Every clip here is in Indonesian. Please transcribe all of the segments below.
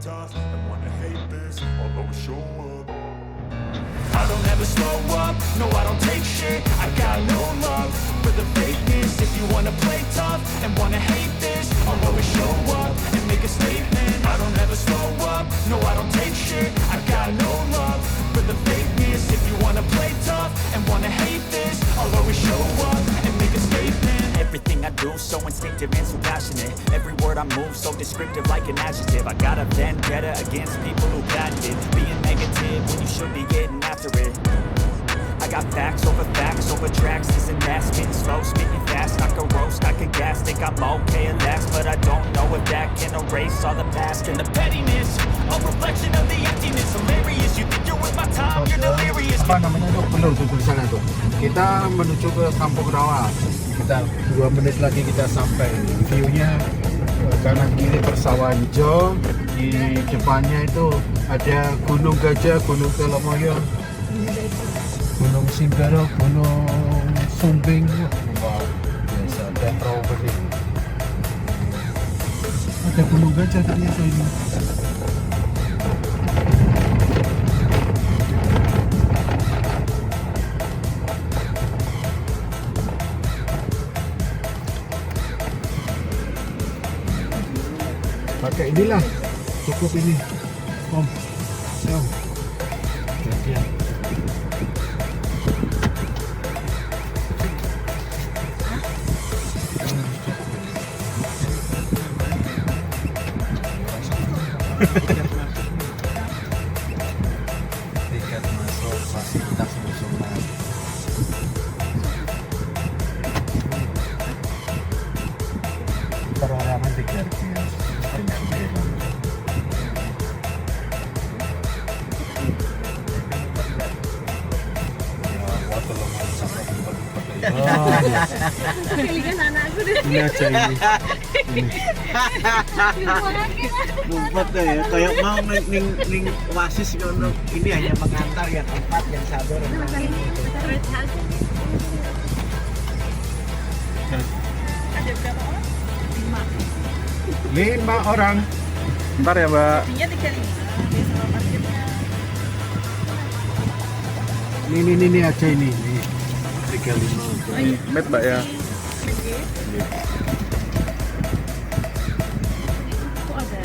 tough and wanna hate this, I'll always show up. I don't ever slow up, no I don't take shit. I got no love for the fakeness. If you wanna play tough and wanna hate this, I'll always show up and make a statement. I don't ever slow up, no I don't take shit. I got no love for the fakeness. If you wanna play tough and wanna hate this, I'll always show up and make a statement. Everything I do so instinctive and so passionate. Every word I move so descriptive like an adjective. I got a vendetta against people who patented being negative when you should be getting after it. I got facts over tracks. Isn't that spitting slow, speaking fast? I could roast, I could gas, think I'm okay at last, but I don't know if that can erase all the past and the pettiness. A reflection of the emptiness. Hilarious, you think you're with my time, you're delirious. Apa namanya tuh, penuh tuh tulisannya tuh. Kita menuju ke Kampung Rawa. Kita 2 menit lagi kita sampai. View-nya kanan kiri persawahan hijau. Di depannya itu ada Gunung Gajah, Gunung Telomoyo, Gunung Simbaro, Gunung Sumbing. Wah, biasa ada strawberry. Ada Gunung Gajah ternyata ini. Pakai inilah, cukup ini, Om. So, gantian. Tiket masuk fasilitas musola. Perorangan 300. Pilihan anakku deh. Ini aja ini. Ngumpet deh ya, kayak mau ning Oasis ngono. Ini hanya mengantar yang 4 yang sabar. Ada berapa orang? 5 orang. Bentar ya, Mbak. Tingginya 35. Sama parkirnya. Ini aja ini. 35. Met, Mbak ya. Kok ada?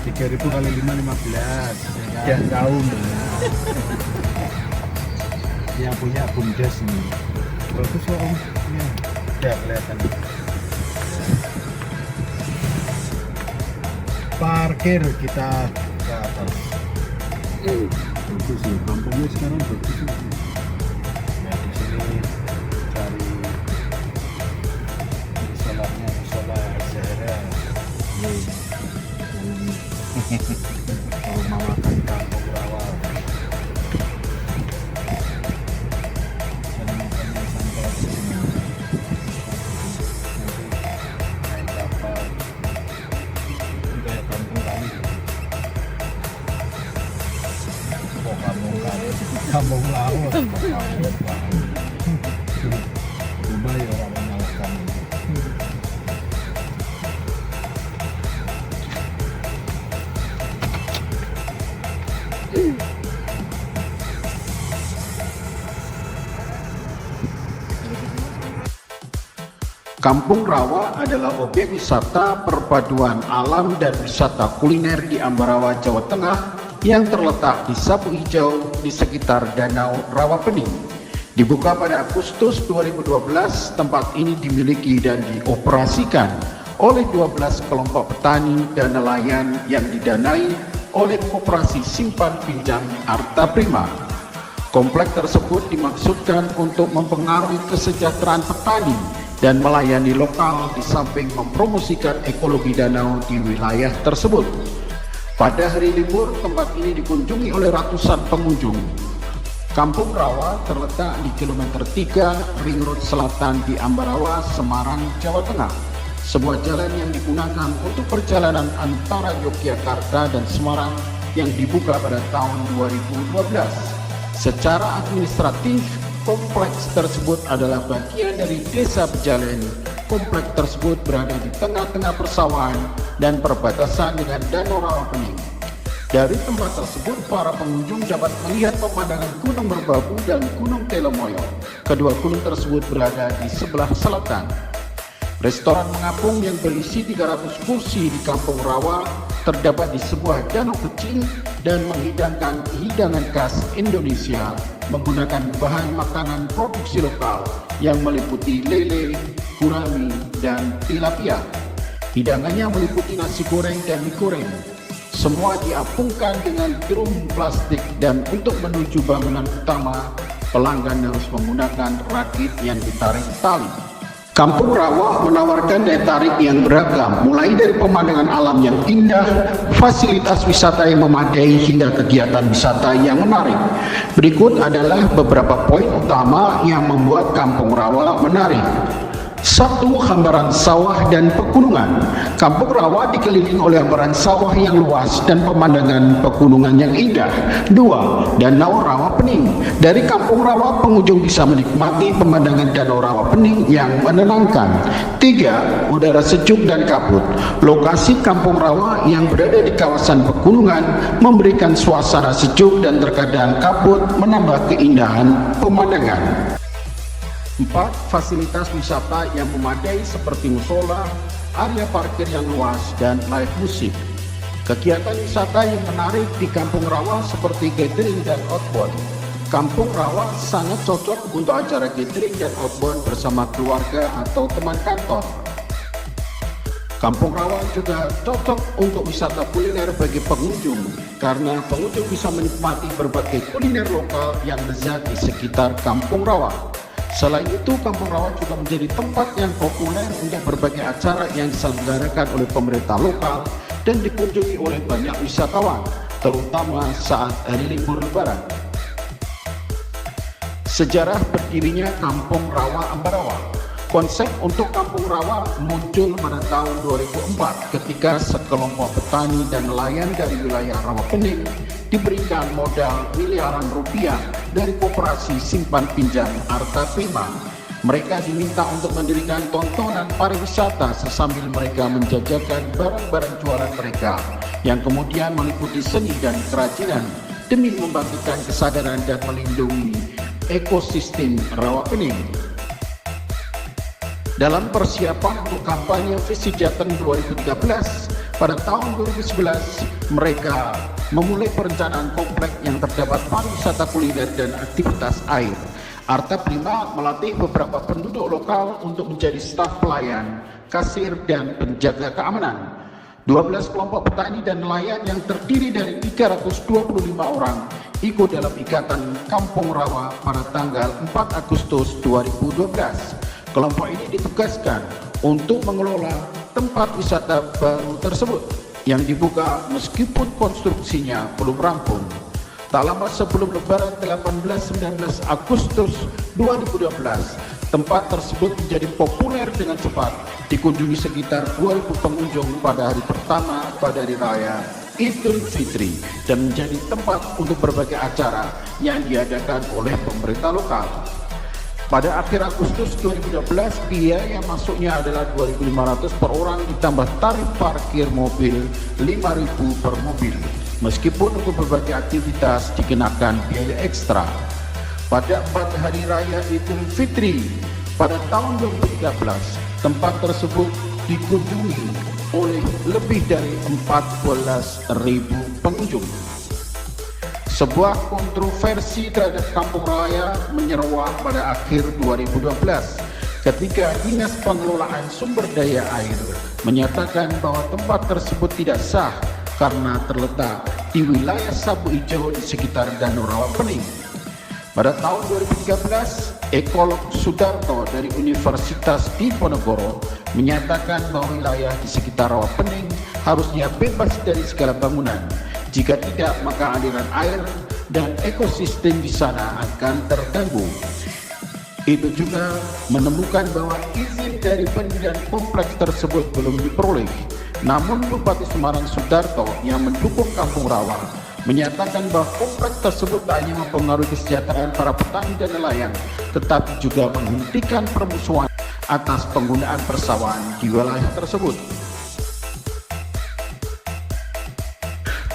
3.000 kali 5, 15. Ya tahu Mbak. Yang punya Bumdes ini. Bagus kok Om. Ya, udah kelihatan. Parkir kita ke atas. Bagus ya, kampungnya sekarang bagus ya. Nah, di sini cari musolanya, musola Zahra. Kalau mau makan Kampung Rawa. Dan makannya sampai sini. Nanti naik kapal. Kayak Kampung Kali. Oh, Kampung Kali. Kampung Laut. Coba ya orang menyalakan. Kampung Rawa adalah objek wisata perpaduan alam dan wisata kuliner di Ambarawa, Jawa Tengah yang terletak di Sapu Hijau di sekitar Danau Rawapening. Dibuka pada Agustus 2012, tempat ini dimiliki dan dioperasikan oleh 12 kelompok petani dan nelayan yang didanai oleh Koperasi Simpan Pinjam Arta Prima. Kompleks tersebut dimaksudkan untuk mempengaruhi kesejahteraan petani dan melayani lokal di samping mempromosikan ekologi danau di wilayah tersebut. Pada hari libur, tempat ini dikunjungi oleh ratusan pengunjung. Kampung Rawa terletak di kilometer 3 Ring Road Selatan di Ambarawa, Semarang, Jawa Tengah. Sebuah jalan yang digunakan untuk perjalanan antara Yogyakarta dan Semarang yang dibuka pada tahun 2012. Secara administratif, kompleks tersebut adalah bagian dari Desa Bejalen kompleks tersebut berada di tengah-tengah persawahan dan perbatasan dengan Danau Rawapening. Dari tempat tersebut, para pengunjung dapat melihat pemandangan Gunung Merbabu dan Gunung Telemoyo. Kedua gunung tersebut berada di sebelah selatan. Restoran mengapung yang berisi 300 kursi di Kampung Rawa terdapat di sebuah danau kecil dan menghidangkan hidangan khas Indonesia menggunakan bahan makanan produksi lokal yang meliputi lele, gurami, dan tilapia. Hidangannya meliputi nasi goreng dan mie goreng. Semua diapungkan dengan drum plastik dan untuk menuju bangunan utama, pelanggan harus menggunakan rakit yang ditarik tali. Kampung Rawa menawarkan daya tarik yang beragam, mulai dari pemandangan alam yang indah, fasilitas wisata yang memadai, hingga kegiatan wisata yang menarik. Berikut adalah beberapa poin utama yang membuat Kampung Rawa menarik. 1. Hamparan sawah dan pegunungan. Kampung Rawa dikelilingi oleh hamparan sawah yang luas dan pemandangan pegunungan yang indah. 2. Danau Rawapening. Dari Kampung Rawa, pengunjung bisa menikmati pemandangan Danau Rawapening yang menenangkan. 3. Udara sejuk dan kabut. Lokasi Kampung Rawa yang berada di kawasan pegunungan memberikan suasana sejuk dan terkadang kabut, menambah keindahan pemandangan. 4. Fasilitas wisata yang memadai seperti musola, area parkir yang luas, dan live musik. Kegiatan wisata yang menarik di Kampung Rawa seperti gathering dan outbound. Kampung Rawa sangat cocok untuk acara gathering dan outbound bersama keluarga atau teman kantor. Kampung Rawa juga cocok untuk wisata kuliner bagi pengunjung karena pengunjung bisa menikmati berbagai kuliner lokal yang lezat di sekitar Kampung Rawa. Selain itu, Kampung Rawa juga menjadi tempat yang populer untuk berbagai acara yang diselenggarakan oleh pemerintah lokal dan dikunjungi oleh banyak wisatawan, terutama saat hari libur Lebaran. Sejarah berdirinya Kampung Rawa Ambarawa. Konsep untuk Kampung Rawa muncul pada tahun 2004 ketika sekelompok petani dan nelayan dari wilayah Rawapening diberikan modal miliaran rupiah dari koperasi simpan pinjam Arta Prima. Mereka diminta untuk mendirikan tontonan pariwisata sesambil mereka menjajakan barang-barang jualan mereka yang kemudian meliputi seni dan kerajinan demi membangkitkan kesadaran dan melindungi ekosistem Rawapening. Dalam persiapan untuk kampanye Visi Jateng 2013, pada tahun 2011 mereka memulai perencanaan kompleks yang terdapat pariwisata kuliner dan aktivitas air. Arta Prima melatih beberapa penduduk lokal untuk menjadi staf pelayan, kasir, dan penjaga keamanan. 12 kelompok petani dan nelayan yang terdiri dari 325 orang ikut dalam ikatan Kampung Rawa pada tanggal 4 Agustus 2012. Kelompok ini ditugaskan untuk mengelola tempat wisata baru tersebut yang dibuka meskipun konstruksinya belum rampung. Tak lama sebelum Lebaran 18-19 Agustus 2012, tempat tersebut menjadi populer dengan cepat, dikunjungi sekitar 2.000 pengunjung pada hari pertama pada Hari Raya Idul Fitri dan menjadi tempat untuk berbagai acara yang diadakan oleh pemerintah lokal. Pada akhir Agustus 2012, biaya masuknya adalah 2.500 per orang ditambah tarif parkir mobil 5.000 per mobil. Meskipun untuk berbagai aktivitas dikenakan biaya ekstra. Pada 4 hari raya Idul Fitri pada tahun 2013, tempat tersebut dikunjungi oleh lebih dari 14.000 pengunjung. Sebuah kontroversi terhadap Kampung Raya menyeruak pada akhir 2012 ketika Dinas Pengelolaan Sumber Daya Air menyatakan bahwa tempat tersebut tidak sah karena terletak di wilayah Sabu Ijo di sekitar Danau Rawapening. Pada tahun 2013, ekolog Sudarto dari Universitas Diponegoro menyatakan bahwa wilayah di sekitar Rawapening harusnya bebas dari segala bangunan. Jika tidak, maka aliran air dan ekosistem di sana akan terganggu. Itu juga menemukan bahwa izin dari pendirian kompleks tersebut belum diperoleh. Namun Bupati Semarang Sudarto yang mendukung Kampung Rawa menyatakan bahwa kompleks tersebut tak hanya mempengaruhi kesejahteraan para petani dan nelayan, tetapi juga menghentikan permusuhan atas penggunaan persawahan di wilayah tersebut.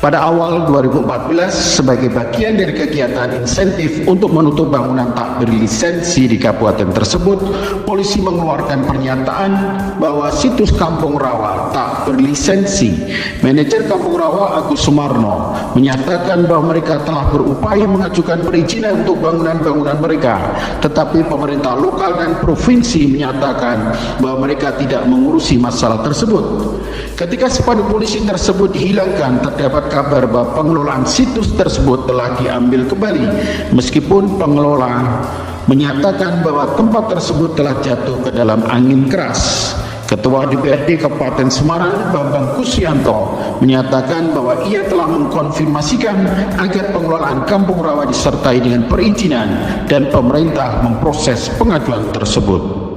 Pada awal 2014, sebagai bagian dari kegiatan insentif untuk menutup bangunan tak berlisensi di kabupaten tersebut, polisi mengeluarkan pernyataan bahwa situs Kampung Rawa tak berlisensi. Manajer Kampung Rawa, Agus Sumarno, menyatakan bahwa mereka telah berupaya mengajukan perizinan untuk bangunan-bangunan mereka, tetapi pemerintah lokal dan provinsi menyatakan bahwa mereka tidak mengurusi masalah tersebut. Ketika spanduk polisi tersebut dihilangkan, terdapat kabar bahwa pengelolaan situs tersebut telah diambil kembali, meskipun pengelola menyatakan bahwa tempat tersebut telah jatuh ke dalam angin keras. Ketua DPRD Kabupaten Semarang, Bambang Kusyanto, menyatakan bahwa ia telah mengkonfirmasikan agar pengelolaan Kampung Rawa disertai dengan perizinan dan pemerintah memproses pengaduan tersebut.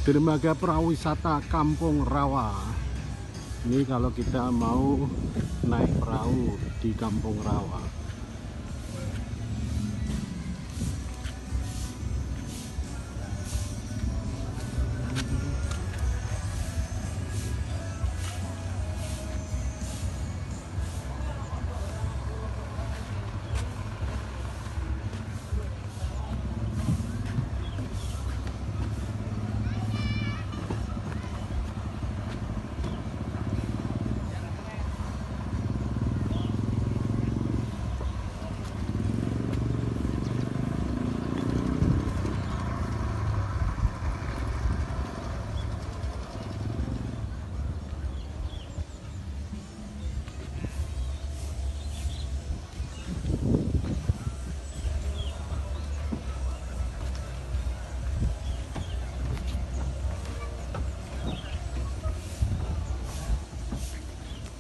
Dermaga Prawisata Kampung Rawa. Ini kalau kita mau naik perahu di Kampung Rawa.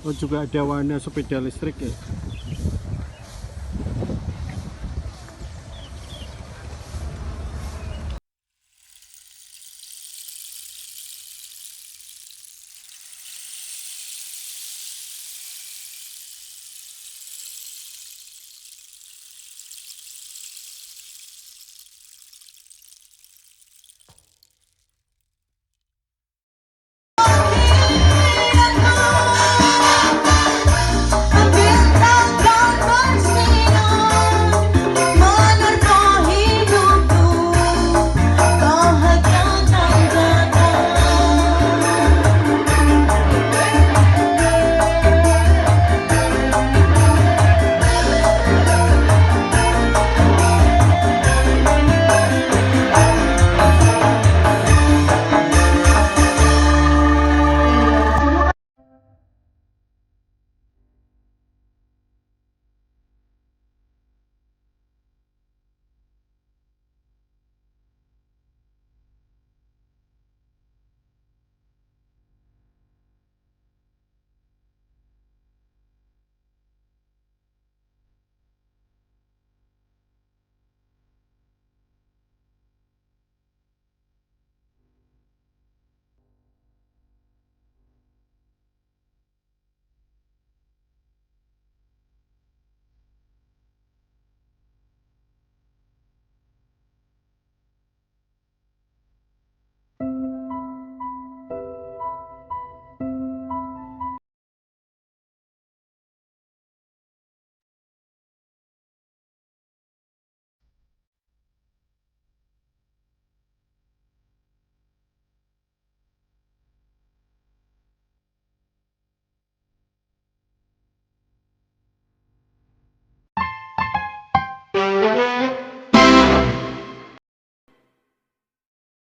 Oh, juga ada wahana sepeda listrik ya. Bintang bersinar menerpa hidupku, bahagia tak datang.